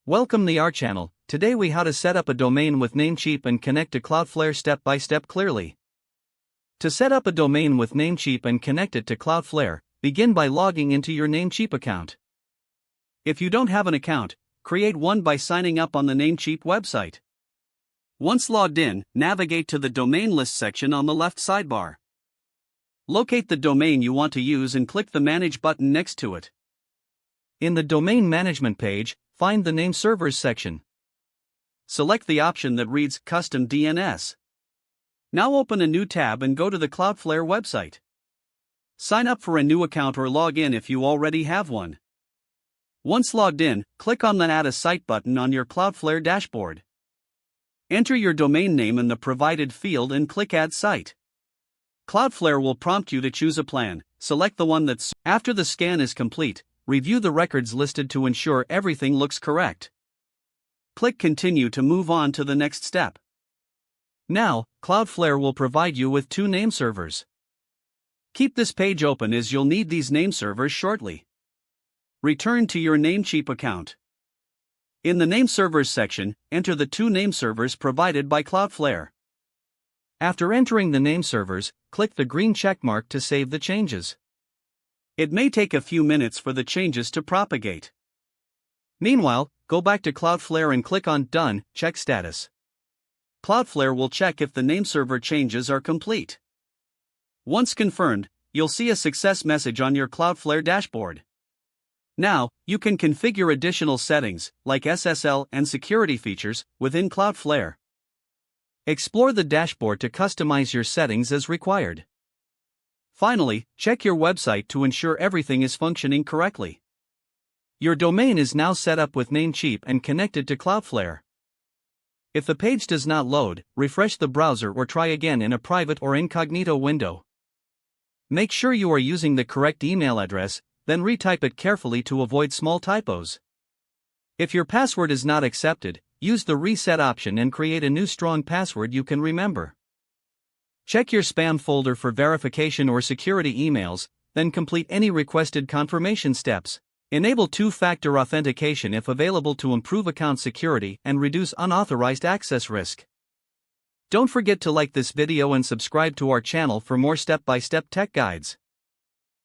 Welcome to our channel. Today we how to set up a domain with Namecheap and connect to Cloudflare step by step clearly. To set up a domain with Namecheap and connect it to Cloudflare, begin by logging into your Namecheap account. If you don't have an account, create one by signing up on the Namecheap website. Once logged in, navigate to the domain list section on the left sidebar. Locate the domain you want to use and click the Manage button next to it. In the Domain Management page, find the Name Servers section. Select the option that reads Custom DNS. Now open a new tab and go to the Cloudflare website. Sign up for a new account or log in if you already have one. Once logged in, click on the Add a Site button on your Cloudflare dashboard. Enter your domain name in the provided field and click Add Site. Cloudflare will prompt you to choose a plan. Select the one that's. After the scan is complete, review the records listed to ensure everything looks correct. Click Continue to move on to the next step. Now, Cloudflare will provide you with 2 name servers. Keep this page open as you'll need these name servers shortly. Return to your Namecheap account. In the Name Servers section, enter the 2 name servers provided by Cloudflare. After entering the name servers, click the green checkmark to save the changes. It may take a few minutes for the changes to propagate. Meanwhile, go back to Cloudflare and click on Done, Check Status. Cloudflare will check if the name server changes are complete. Once confirmed, you'll see a success message on your Cloudflare dashboard. Now, you can configure additional settings, like SSL and security features, within Cloudflare. Explore the dashboard to customize your settings as required. Finally, check your website to ensure everything is functioning correctly. Your domain is now set up with Namecheap and connected to Cloudflare. If the page does not load, refresh the browser or try again in a private or incognito window. Make sure you are using the correct email address, then retype it carefully to avoid small typos. If your password is not accepted, use the reset option and create a new strong password you can remember. Check your spam folder for verification or security emails, then complete any requested confirmation steps. Enable 2-factor authentication if available to improve account security and reduce unauthorized access risk. Don't forget to like this video and subscribe to our channel for more step-by-step tech guides.